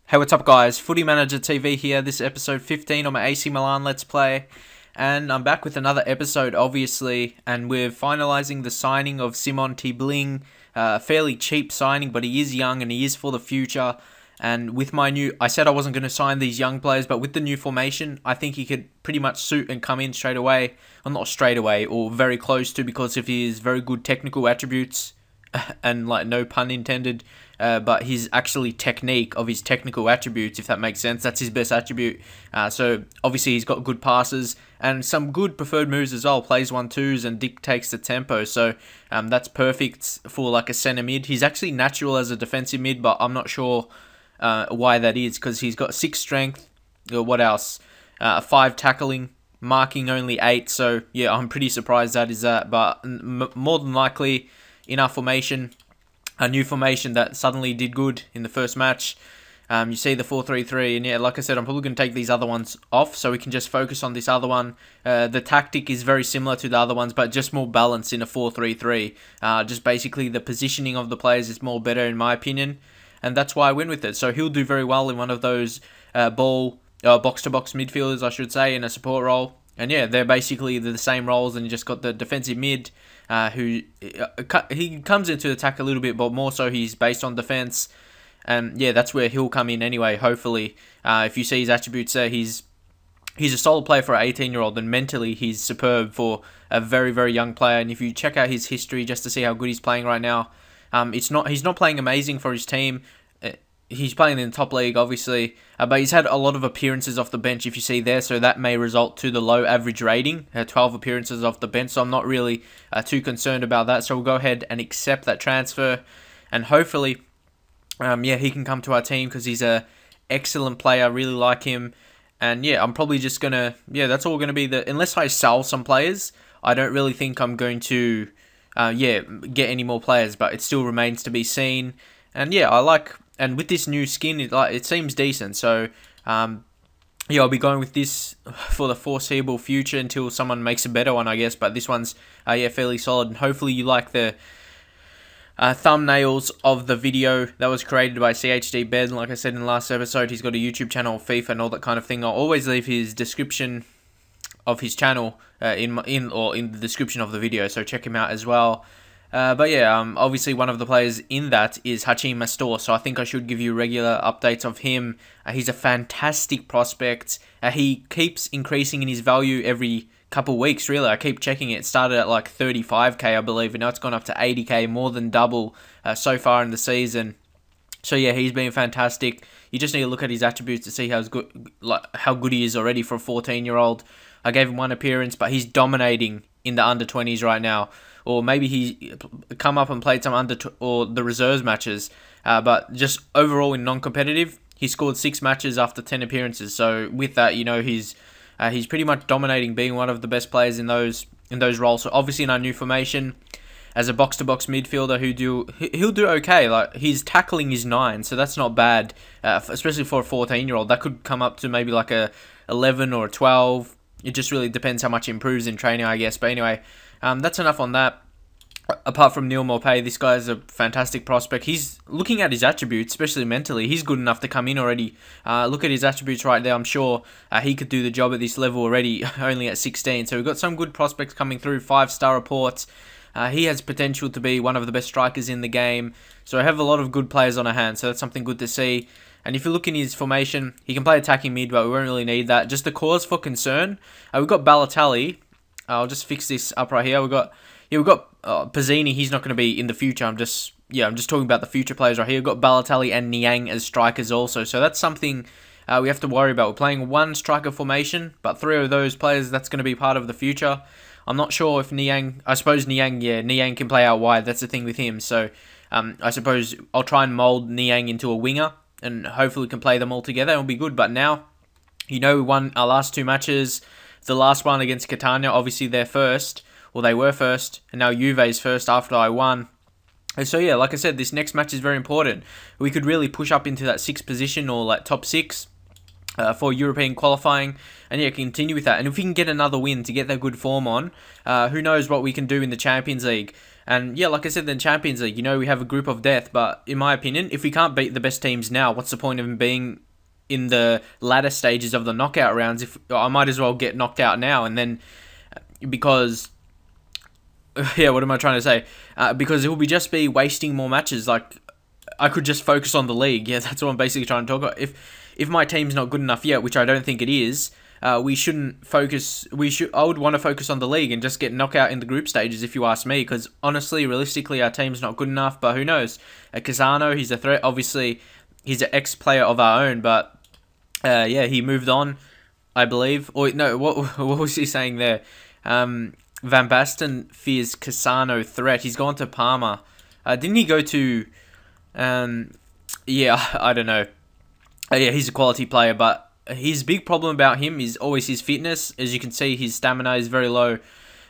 Hey, what's up guys? Footy Manager TV here. This is episode 15 on my AC Milan Let's Play. And I'm back with another episode, obviously. And we're finalising the signing of Simon Tiebling. A fairly cheap signing, but he is young and he is for the future. And with my new... I said I wasn't going to sign these young players, but with the new formation, I think he could pretty much suit and come in straight away. Well, not straight away, or very close to, because of his very good technical attributes. And like, no pun intended, but his actually technique of his technical attributes, if that makes sense, that's his best attribute. So obviously he's got good passes and some good preferred moves as well, plays 1-2s and dictates the tempo, so that's perfect for like a centre mid. He's actually natural as a defensive mid, but I'm not sure why that is, because he's got 6 strength, what else, 5 tackling, marking only 8, so yeah, I'm pretty surprised that is that, but more than likely in our formation, a new formation that suddenly did good in the first match. You see the 4-3-3, and yeah, like I said, I'm probably going to take these other ones off so we can just focus on this other one. The tactic is very similar to the other ones, but just more balanced in a 4-3-3. Just basically the positioning of the players is more better in my opinion, and that's why I went with it. So he'll do very well in one of those box-to-box midfielders, I should say, in a support role. And yeah, they're basically the same roles, and you just got the defensive mid, who he comes into attack a little bit, but more so he's based on defense. And yeah, that's where he'll come in anyway, hopefully. If you see his attributes there, he's a solid player for an 18-year-old, and mentally he's superb for a very, very young player. And if you check out his history just to see how good he's playing right now, he's not playing amazing for his team. He's playing in the top league, obviously, but he's had a lot of appearances off the bench, if you see there, so that may result to the low average rating, 12 appearances off the bench, so I'm not really too concerned about that. So we'll go ahead and accept that transfer, and hopefully, yeah, he can come to our team, because he's a excellent player. I really like him, and yeah, I'm probably just going to, yeah, that's all going to be unless I sell some players, I don't really think I'm going to, yeah, get any more players, but it still remains to be seen. And yeah, and with this new skin, it seems decent. So, yeah, I'll be going with this for the foreseeable future until someone makes a better one, I guess. But this one's, yeah, fairly solid. And hopefully you like the thumbnails of the video that was created by CHD Bed. Like I said in the last episode, he's got a YouTube channel, FIFA, and all that kind of thing. I'll always leave his description of his channel in the description of the video, so check him out as well. But yeah, obviously one of the players in that is Hachim Mastor, so I think I should give you regular updates of him. He's a fantastic prospect. He keeps increasing in his value every couple weeks, really. I keep checking it. It started at like 35k, I believe, and now it's gone up to 80k, more than double so far in the season. So yeah, he's been fantastic. You just need to look at his attributes to see how good he is already for a 14-year-old. I gave him 1 appearance, but he's dominating in the under-20s right now. Or maybe he come up and played some or the reserves matches. But just overall in non-competitive, he scored 6 matches after 10 appearances. So with that, you know, he's pretty much dominating, being one of the best players in those roles. So obviously in our new formation, as a box-to-box midfielder, he'll do okay. Like, his tackling is 9, so that's not bad, especially for a 14-year-old. That could come up to maybe like a 11 or a 12. It just really depends how much he improves in training, I guess. But anyway, that's enough on that. Apart from MAUPAY, this guy is a fantastic prospect. He's looking at his attributes, especially mentally. He's good enough to come in already. Look at his attributes right there. I'm sure he could do the job at this level already, only at 16. So we've got some good prospects coming through, 5-star reports. He has potential to be one of the best strikers in the game. So I have a lot of good players on our hands, so that's something good to see. And if you look in his formation, he can play attacking mid, but we won't really need that. Just a cause for concern. We've got Balotelli. I'll just fix this up right here. We've got Pizzini. He's not going to be in the future. I'm just talking about the future players right here. We've got Balotelli and Niang as strikers also. So that's something we have to worry about. We're playing 1 striker formation, but 3 of those players, that's going to be part of the future. I'm not sure if Niang... I suppose Niang, yeah, Niang can play out wide. That's the thing with him. So I suppose I'll try and mould Niang into a winger, and hopefully we can play them all together. It'll be good. But now, you know, we won our last 2 matches. The last one against Catania, obviously they're first. Well, they were first, and now Juve's first after I won. And so yeah, like I said, this next match is very important. We could really push up into that 6th position, or like top 6 for European qualifying, and yeah, continue with that. And if we can get another win to get that good form on, who knows what we can do in the Champions League. And yeah, like I said, then Champions League, we have a group of death. But in my opinion, if we can't beat the best teams now, what's the point of being in the latter stages of the knockout rounds? If I might as well get knocked out now, and then because yeah, what am I trying to say? Because it will just be wasting more matches. Like, I could just focus on the league. Yeah, that's what I'm basically trying to talk about. If my team's not good enough yet, which I don't think it is, we shouldn't focus. I would want to focus on the league and just get knocked out in the group stages, if you ask me. Because honestly, realistically, our team's not good enough. But who knows? Casano, he's a threat. Obviously, he's an ex-player of our own. But yeah, he moved on, I believe. Or no, what was he saying there? Van Basten fears Casano threat. He's gone to Parma. Didn't he go to... yeah, I don't know. Yeah, he's a quality player, but his big problem about him is always his fitness. As you can see, his stamina is very low.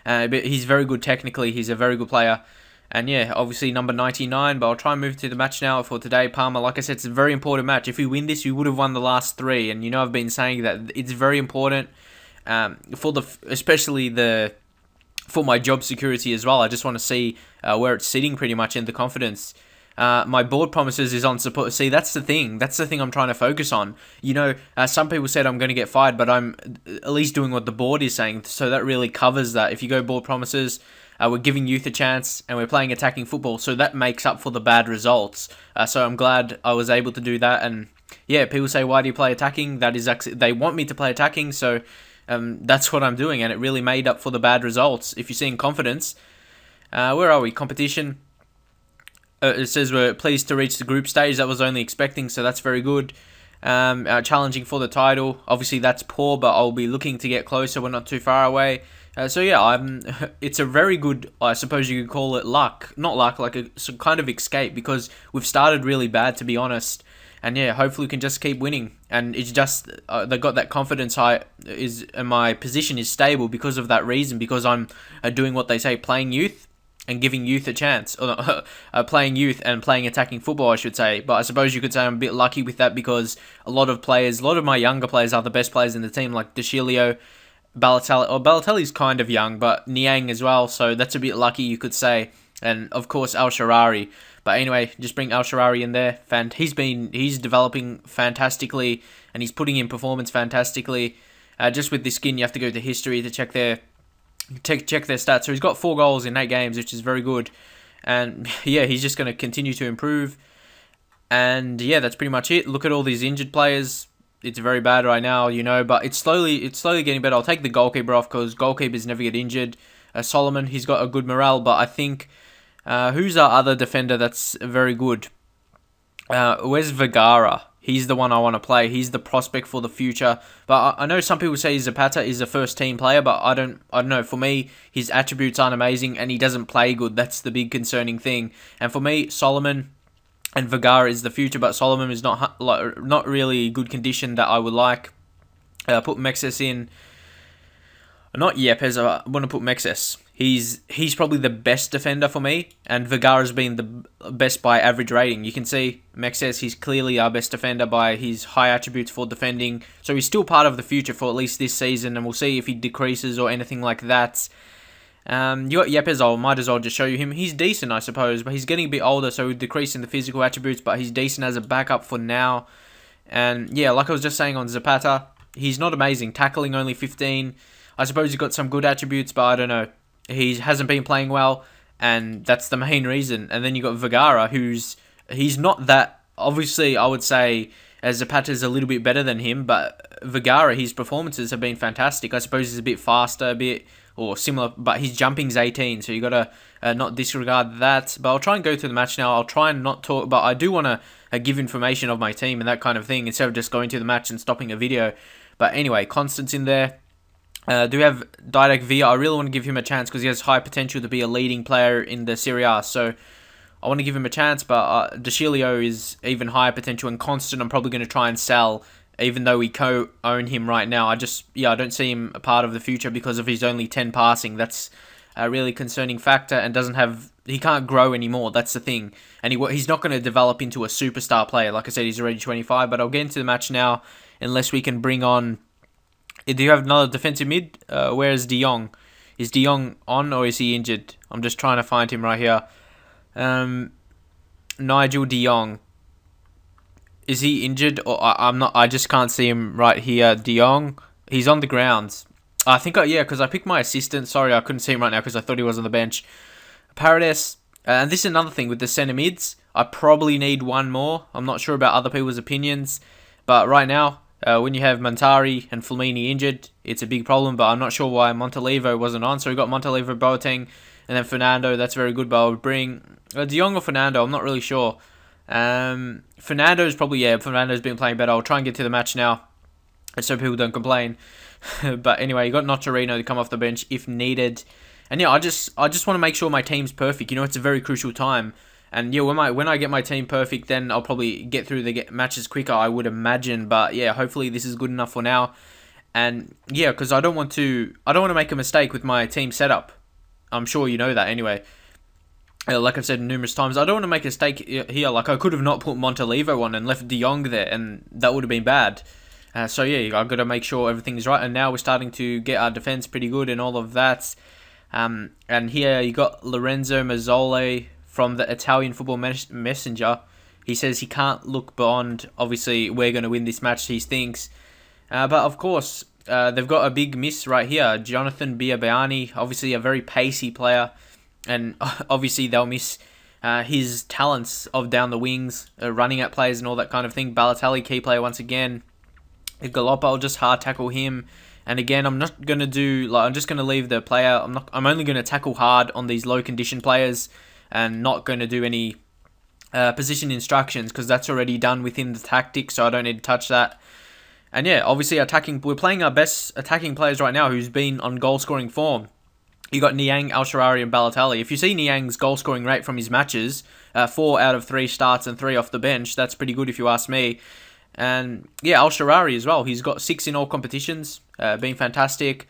But he's very good technically. He's a very good player. And yeah, obviously number 99, but I'll try and move to the match now for today. Parma, like I said, it's a very important match. If we win this, we would have won the last 3. And I've been saying that it's very important for my job security as well. I just want to see where it's sitting pretty much in the confidence. My board promises is on support. See, that's the thing. That's the thing I'm trying to focus on. Some people said I'm going to get fired, but I'm at least doing what the board is saying. So that really covers that. If you go board promises, we're giving youth a chance and we're playing attacking football. So that makes up for the bad results. So I'm glad I was able to do that. And yeah, people say, why do you play attacking? That is actually, they want me to play attacking. So that's what I'm doing, and it really made up for the bad results. If you're seeing confidence, where are we? Competition. It says we're pleased to reach the group stage. That was only expecting, so that's very good. Challenging for the title. Obviously, that's poor, but I'll be looking to get closer. We're not too far away. So yeah, it's a very good, I suppose you could call it luck. Not luck, like a kind of escape, because we've started really bad, to be honest. And yeah, hopefully we can just keep winning. And it's just, they got that confidence high, and my position is stable because of that reason, because I'm doing what they say, playing youth and giving youth a chance. Or playing youth and playing attacking football, I should say. But I suppose you could say I'm a bit lucky with that, because a lot of my younger players are the best players in the team, like Decilio, Balotelli. Or Balotelli's kind of young, but Niang as well, so that's a bit lucky, you could say. And of course, Al Sharari. But anyway, just bring Al Sharari in there. He's developing fantastically, and he's putting in performance fantastically. Just with this skin, you have to go to history to check their stats. So he's got 4 goals in 8 games, which is very good. And yeah, he's just going to continue to improve. And yeah, that's pretty much it. Look at all these injured players. It's very bad right now, but it's slowly getting better. I'll take the goalkeeper off, because goalkeepers never get injured. Solomon, he's got a good morale, but I think... who's our other defender that's very good? Where's Vergara? He's the one I want to play. He's the prospect for the future. But I know some people say Zapata is a first-team player, but I don't know. For me, his attributes aren't amazing, and he doesn't play good. That's the big concerning thing. And for me, Solomon and Vergara is the future, but Solomon is not really good condition that I would like. Put Mexes in. Not Yepes, I want to put Mexes. He's probably the best defender for me, and Vergara's been the best by average rating. You can see Mexes, he's clearly our best defender by his high attributes for defending. So he's still part of the future for at least this season, and we'll see if he decreases or anything like that. You got Yepes, I might as well just show you him. He's decent, I suppose, but he's getting a bit older, so he'll decrease in the physical attributes, but he's decent as a backup for now. And yeah, like I was just saying on Zapata, he's not amazing. Tackling only 15. I suppose he's got some good attributes, but I don't know. He hasn't been playing well, and that's the main reason. And then you got Vergara, he's not that... Obviously, I would say Zapata's a little bit better than him, but Vergara, his performances have been fantastic. I suppose he's a bit faster, or similar, but his jumping's 18, so you got to not disregard that. But I'll try and go through the match now. I'll try and not talk, but I do want to give information of my team and that kind of thing, instead of just going to the match and stopping a video. But anyway, Constance in there. Do we have Didac Villa? I really want to give him a chance, because he has high potential to be a leading player in the Serie A. So I want to give him a chance, but Decilio is even higher potential, and Constant I'm probably going to try and sell, even though we co-own him right now. I don't see him a part of the future because of his only 10 passing. That's a really concerning factor, and he can't grow anymore. That's the thing. And he's not going to develop into a superstar player. Like I said, he's already 25, but I'll get into the match now, unless we can bring on... Do you have another defensive mid? Where's De Jong? Is De Jong on or is he injured? I'm just trying to find him right here. Nigel De Jong. Is he injured? Or I'm not. I just can't see him right here. De Jong. He's on the grounds. I think, yeah, because I picked my assistant. Sorry, I couldn't see him right now because I thought he was on the bench. Paredes. And this is another thing with the centre mids. I probably need one more. I'm not sure about other people's opinions. But right now, when you have Montari and Flamini injured, it's a big problem. But I'm not sure why Montalivo wasn't on. So we got Montalivo, Boateng, and then Fernando. That's very good. But I would bring De Jong or Fernando. I'm not really sure. Fernando's probably, yeah, Fernando's been playing better. I'll try and get to the match now so people don't complain. But anyway, you got Nocerino to come off the bench if needed. And yeah, I just want to make sure my team's perfect. You know, it's a very crucial time. And yeah, when I get my team perfect, then I'll probably get through the matches quicker, I would imagine. But yeah, hopefully this is good enough for now. And yeah, because I don't want to make a mistake with my team setup. I'm sure you know that anyway. Like I've said numerous times, I don't want to make a mistake here. Like, I could have not put Montalivo on and left De Jong there, and that would have been bad. So yeah, I've got to make sure everything is right. And now we're starting to get our defense pretty good and all of that. And here you got Lorenzo Mazzoli from the Italian Football Messenger. He says he can't look beyond, obviously, we're going to win this match, he thinks. But of course, they've got a big miss right here. Jonathan DIABIANY, obviously a very pacey player. And obviously they'll miss his talents of down the wings, running at players and all that kind of thing. Balotelli, key player once again. Galoppa, I'll just hard tackle him. And again, I'm not going to do, like, I'm just going to leave the player. I'm only going to tackle hard on these low condition players and not going to do any position instructions because that's already done within the tactic, so I don't need to touch that. And yeah, obviously we're playing our best attacking players right now who's been on goal scoring form. You got Niang, Al-Sharawi and Balotelli. If you see Niang's goal scoring rate from his matches, 4 out of 3 starts and 3 off the bench, that's pretty good if you ask me. And yeah, Al-Sharawi as well. He's got 6 in all competitions, been fantastic,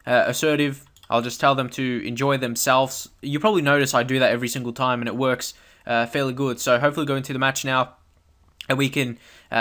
assertive. I'll just tell them to enjoy themselves. You probably notice I do that every single time and it works fairly good. So hopefully go into the match now and we can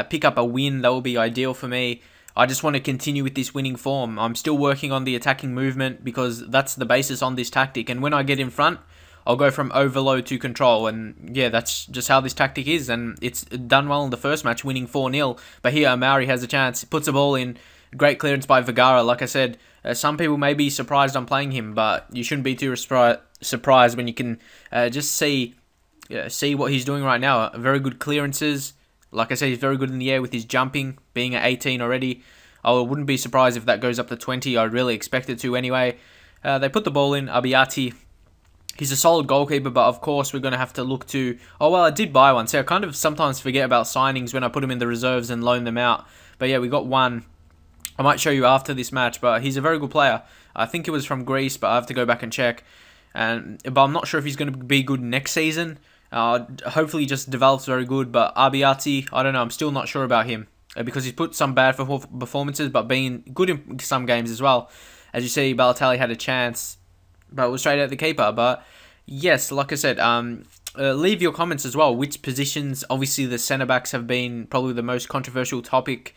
pick up a win. That will be ideal for me. I just want to continue with this winning form. I'm still working on the attacking movement because that's the basis on this tactic. And when I get in front, I'll go from overload to control. And yeah, that's just how this tactic is. And it's done well in the first match, winning 4-0. But here, Amari has a chance. Puts a ball in. Great clearance by Vergara. Like I said, some people may be surprised I'm playing him, but you shouldn't be too surprised when you can just see what he's doing right now. Very good clearances. Like I said, he's very good in the air with his jumping, being at 18 already. I wouldn't be surprised if that goes up to 20. I'd really expect it to anyway. They put the ball in. Abbiati, he's a solid goalkeeper, but of course we're going to have to look to... Oh, well, I did buy one. So I kind of sometimes forget about signings when I put them in the reserves and loan them out. But yeah, we got one. I might show you after this match, but he's a very good player. I think it was from Greece, but I have to go back and check. But I'm not sure if he's going to be good next season. Hopefully he just develops very good, but Abbiati, I don't know, I'm still not sure about him because he's put some bad performances, but being good in some games as well. As you see, Balotelli had a chance, but it was straight at the keeper. But yes, like I said, leave your comments as well. Which positions, obviously the centre-backs have been probably the most controversial topic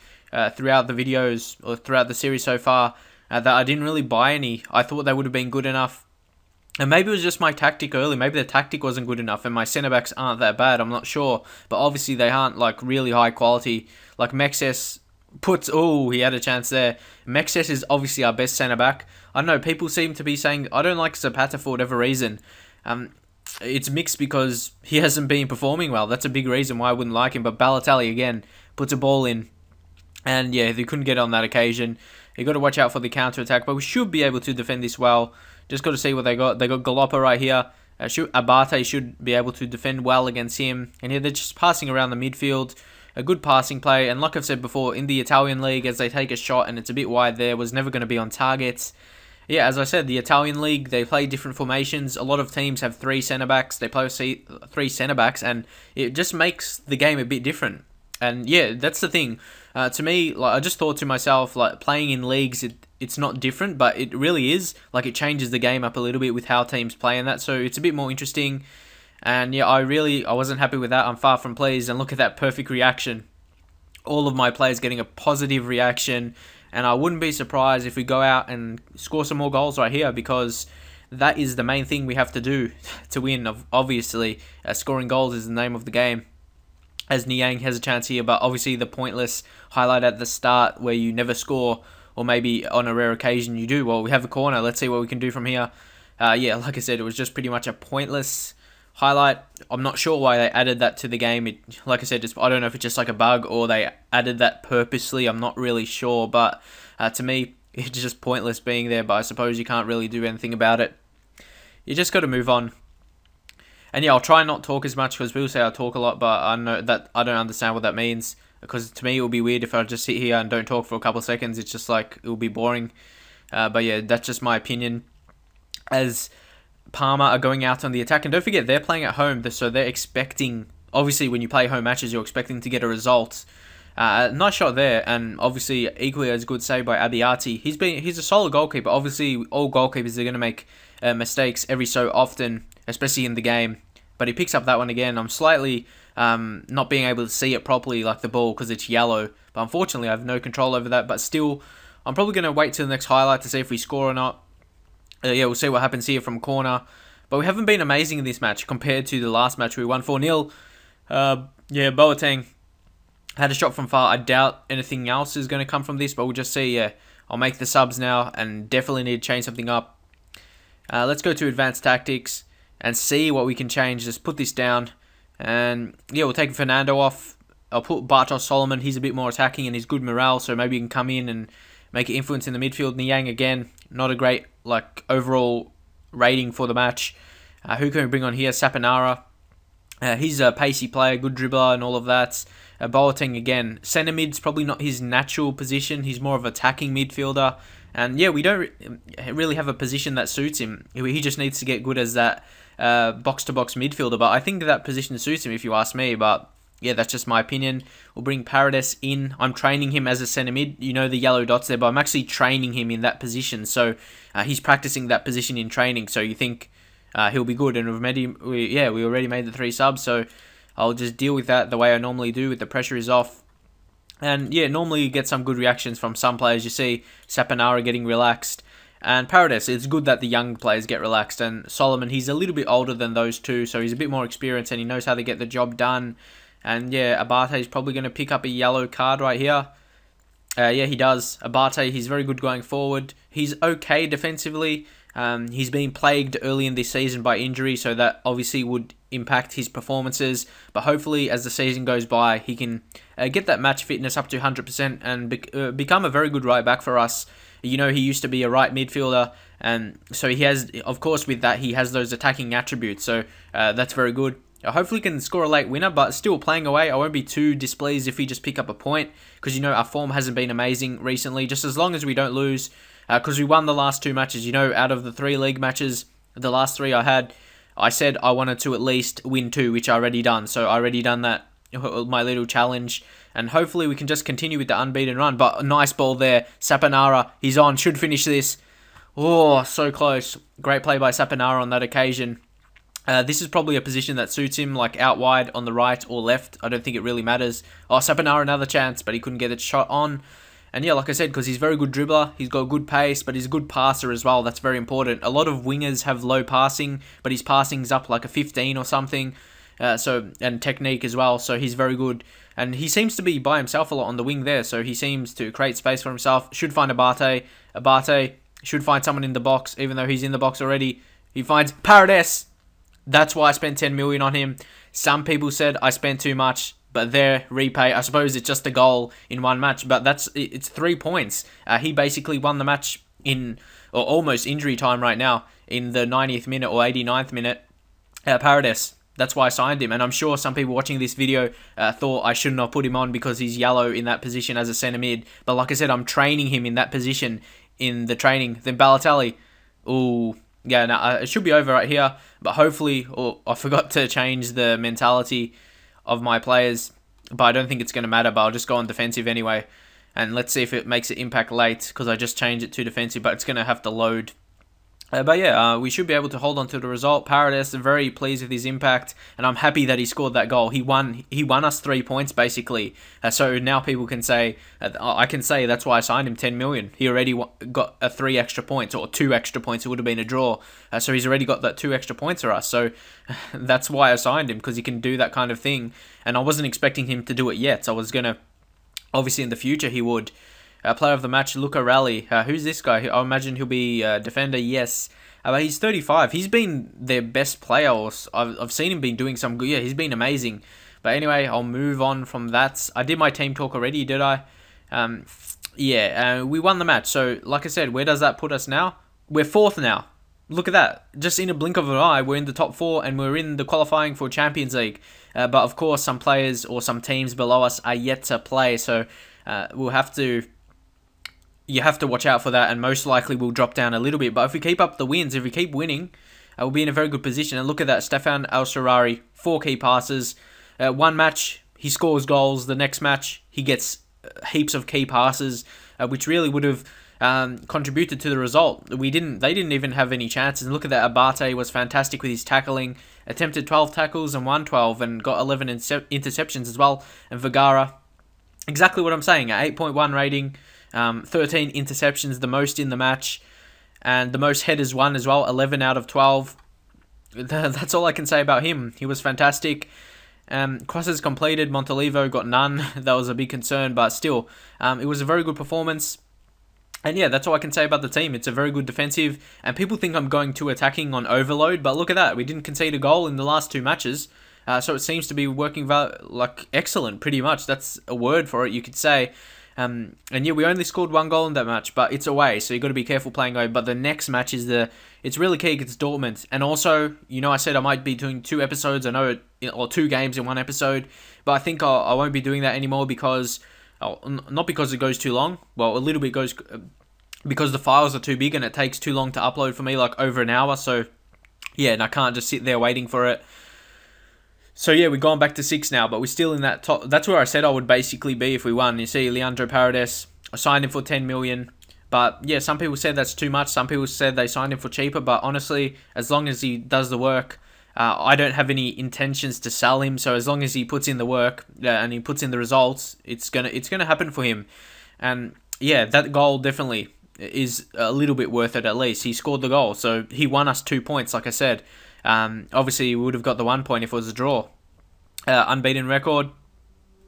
throughout the videos or throughout the series so far, that I didn't really buy any. I thought they would have been good enough. And maybe it was just my tactic early. Maybe the tactic wasn't good enough and my centre-backs aren't that bad. I'm not sure. But obviously they aren't like really high quality. Like Mexes puts... Oh, he had a chance there. Mexes is obviously our best centre-back. I don't know. People seem to be saying... I don't like Zapata for whatever reason. It's mixed because he hasn't been performing well. That's a big reason why I wouldn't like him. But Balotelli, again, puts a ball in. And yeah, they couldn't get on that occasion. You got to watch out for the counter-attack. But we should be able to defend this well. Just got to see what they got. They got Galoppa right here. Abate should be able to defend well against him. And here they're just passing around the midfield. A good passing play. And like I've said before, in the Italian league, as they take a shot and it's a bit wide there, was never going to be on targets. Yeah, as I said, the Italian league, they play different formations. A lot of teams have 3 centre-backs. They play 3 centre-backs. And it just makes the game a bit different. And yeah, that's the thing. To me, like, I just thought to myself, like, playing in leagues, it's not different, but it really is. Like, it changes the game up a little bit with how teams play and that, so it's a bit more interesting. And yeah, I wasn't happy with that. I'm far from pleased. And look at that perfect reaction. all of my players getting a positive reaction, and I wouldn't be surprised if we go out and score some more goals right here, because that is the main thing we have to do to win. Obviously, scoring goals is the name of the game, as Niang has a chance here, but obviously the pointless highlight at the start where you never score, or maybe on a rare occasion you do. Well, we have a corner. Let's see what we can do from here. Yeah, like I said, it was just pretty much a pointless highlight. I'm not sure why they added that to the game. Like I said, I don't know if it's just like a bug or they added that purposely. I'm not really sure, but to me, it's just pointless being there, but I suppose you can't really do anything about it. You just got to move on. And yeah, I'll try and not talk as much, because people say I talk a lot, but I know that I don't understand what that means, because to me it will be weird if I just sit here and don't talk for a couple of seconds. It's just like, it will be boring. But yeah, that's just my opinion. As Parma are going out on the attack, and don't forget, they're playing at home, so they're expecting, obviously when you play home matches, you're expecting to get a result. Nice shot there, and obviously equally as good save by Abbiati. He's a solid goalkeeper. Obviously, all goalkeepers are going to make mistakes every so often, especially in the game. But he picks up that one again. I'm slightly not being able to see it properly, like the ball, because it's yellow. But unfortunately, I have no control over that. But still, I'm probably going to wait till the next highlight to see if we score or not. Yeah, we'll see what happens here from corner. But we haven't been amazing in this match compared to the last match. We won 4-0. Yeah, Boateng had a shot from far. I doubt anything else is going to come from this, but we'll just see. Yeah, I'll make the subs now and definitely need to change something up. Let's go to advanced tactics and see what we can change. Just put this down. And yeah, we'll take Fernando off. I'll put Bartosz Solomon. He's a bit more attacking and he's good morale, so maybe he can come in and make an influence in the midfield. Niang again, not a great overall rating for the match. Who can we bring on here? Saponara. He's a pacey player, good dribbler and all of that. Boateng again. Centre mid's probably not his natural position. He's more of an attacking midfielder. And yeah, we don't really have a position that suits him. He just needs to get good as that box-to-box midfielder. But I think that position suits him, if you ask me. But yeah, that's just my opinion. We'll bring Paredes in. I'm training him as a centre mid. You know the yellow dots there, but I'm actually training him in that position. So he's practicing that position in training. So you think he'll be good. And we already made the 3 subs. So I'll just deal with that the way I normally do, with the pressure is off. And yeah, normally you get some good reactions from some players. You see Saponara getting relaxed. And Paredes, it's good that the young players get relaxed. And Solomon, he's a little bit older than those two, so he's a bit more experienced and he knows how to get the job done. And yeah, Abate is probably going to pick up a yellow card right here. Yeah, he does. Abate, he's very good going forward. He's okay defensively. He's been plagued early in this season by injury, so that obviously would impact his performances. But hopefully, as the season goes by, he can get that match fitness up to 100% and become a very good right back for us. You know, he used to be a right midfielder, and so he has, of course, with that, he has those attacking attributes. So that's very good. Hopefully, he can score a late winner, but still playing away, I won't be too displeased if we just pick up a point, because you know our form hasn't been amazing recently. Just as long as we don't lose. Because we won the last 2 matches. You know, out of the 3 league matches, the last 3 I had, I said I wanted to at least win 2, which I already done. So I already done that, my little challenge. And hopefully we can just continue with the unbeaten run. But a nice ball there. Saponara, he's on, should finish this. Oh, so close. Great play by Saponara on that occasion. This is probably a position that suits him, like out wide on the right or left. I don't think it really matters. Oh, Saponara, another chance, but he couldn't get it shot on. And yeah, like I said, because he's a very good dribbler, he's got good pace, but he's a good passer as well. That's very important. A lot of wingers have low passing, but his passing's up like a 15 or something. And technique as well, so he's very good. And he seems to be by himself a lot on the wing there, so he seems to create space for himself. Should find Abate. Abate should find someone in the box, even though he's in the box already. He finds Paredes. That's why I spent 10 million on him. Some people said I spent too much. But there, repay. I suppose it's just a goal in 1 match, but it's 3 points. He basically won the match in, or almost injury time right now, in the 90th minute or 89th minute. Paredes, that's why I signed him. And I'm sure some people watching this video thought I shouldn't have put him on because he's yellow in that position as a centre mid. But like I said, I'm training him in that position in the training. Then Balotelli, ooh. Yeah, no, it should be over right here. But hopefully, I forgot to change the mentality of my players, but I don't think it's going to matter, but I'll just go on defensive anyway, and let's see if it makes an impact late, because I just changed it to defensive, but it's going to have to load. But yeah, we should be able to hold on to the result. Paredes, very pleased with his impact, and I'm happy that he scored that goal. He won us 3 points basically. So now people can say, I can say that's why I signed him 10 million. He already got 3 extra points, or 2 extra points. It would have been a draw. So he's already got that 2 extra points for us. So that's why I signed him, because he can do that kind of thing. And I wasn't expecting him to do it yet. I was gonna, obviously in the future he would. Player of the match, LUCARELLI. Who's this guy? I imagine he'll be defender, yes. But he's 35. He's been their best player. I've seen him been doing some good. Yeah, he's been amazing. But anyway, I'll move on from that. I did my team talk already, did I? Yeah, we won the match. So, like I said, where does that put us now? We're 4th now. Look at that. Just in a blink of an eye, we're in the top 4 and we're in the qualifying for Champions League. But of course, some players or some teams below us are yet to play. So, we'll have to... You have to watch out for that, and most likely we'll drop down a little bit. But if we keep up the wins, if we keep winning, we'll be in a very good position. And look at that, Stefan El-Shaarawy, 4 key passes. One match, he scores goals. The next match, he gets heaps of key passes, which really would have contributed to the result. They didn't even have any chances. And look at that, Abate was fantastic with his tackling. Attempted 12 tackles and won 12, and got 11 interceptions as well. And Vergara, exactly what I'm saying, an 8.1 rating. 13 interceptions, the most in the match, and the most headers won as well, 11 out of 12. That's all I can say about him. He was fantastic. Crosses completed, Montolivo got none. That was a big concern, but still, it was a very good performance. And yeah, that's all I can say about the team. It's a very good defensive, and people think I'm going too attacking on overload, but look at that. We didn't concede a goal in the last 2 matches, so it seems to be working like excellent, pretty much. That's a word for it, you could say. And yeah, we only scored 1 goal in that match, but it's away, so you got to be careful playing away. But the next match is it's really key against Dortmund. And also, you know, I said I might be doing 2 episodes. I know or 2 games in 1 episode, but I think I won't be doing that anymore because, not because it goes too long. Well, a little bit goes because the files are too big and it takes too long to upload for me, like over an hour. So yeah, and I can't just sit there waiting for it. So yeah, we're going back to 6 now, but we're still in that top. That's where I said I would basically be if we won. You see, Leandro Paredes, I signed him for 10 million. But yeah, some people said that's too much. Some people said they signed him for cheaper. But honestly, as long as he does the work, I don't have any intentions to sell him. So as long as he puts in the work and he puts in the results, it's gonna happen for him. And yeah, that goal definitely is a little bit worth it at least. He scored the goal, so he won us 2 points, like I said. Obviously, we would have got the 1 point if it was a draw. Unbeaten record.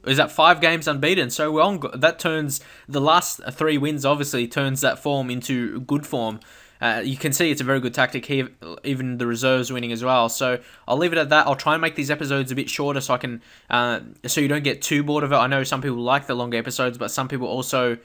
Is that 5 games unbeaten? So we're on. That turns the last 3 wins, obviously, turns that form into good form. You can see it's a very good tactic here, even the reserves winning as well. So I'll leave it at that. I'll try and make these episodes a bit shorter so I can, so you don't get too bored of it. I know some people like the longer episodes, but some people also,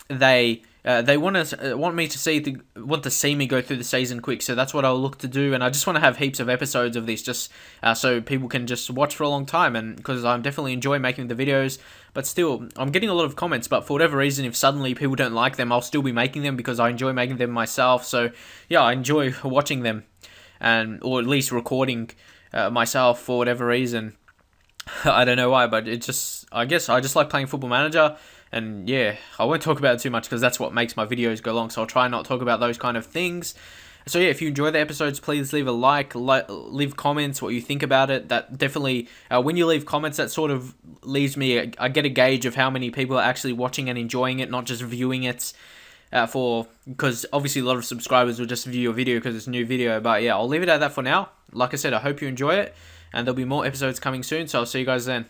they want to see me go through the season quick, so that's what I'll look to do. And I just want to have heaps of episodes of this, just so people can just watch for a long time. And because I definitely enjoy making the videos, but still, I'm getting a lot of comments. But for whatever reason, if suddenly people don't like them, I'll still be making them because I enjoy making them myself. So yeah, I enjoy watching them, or at least recording myself for whatever reason. I don't know why, but I guess I just like playing Football Manager. And yeah, I won't talk about it too much because that's what makes my videos go long, so I'll try not to talk about those kind of things. So yeah, if you enjoy the episodes, please leave a like, leave comments, what you think about it. That definitely, when you leave comments, that sort of leaves me, I get a gauge of how many people are actually watching and enjoying it, not just viewing it. Because obviously a lot of subscribers will just view a video because it's a new video. But yeah, I'll leave it at that for now. Like I said, I hope you enjoy it, and there'll be more episodes coming soon, so I'll see you guys then.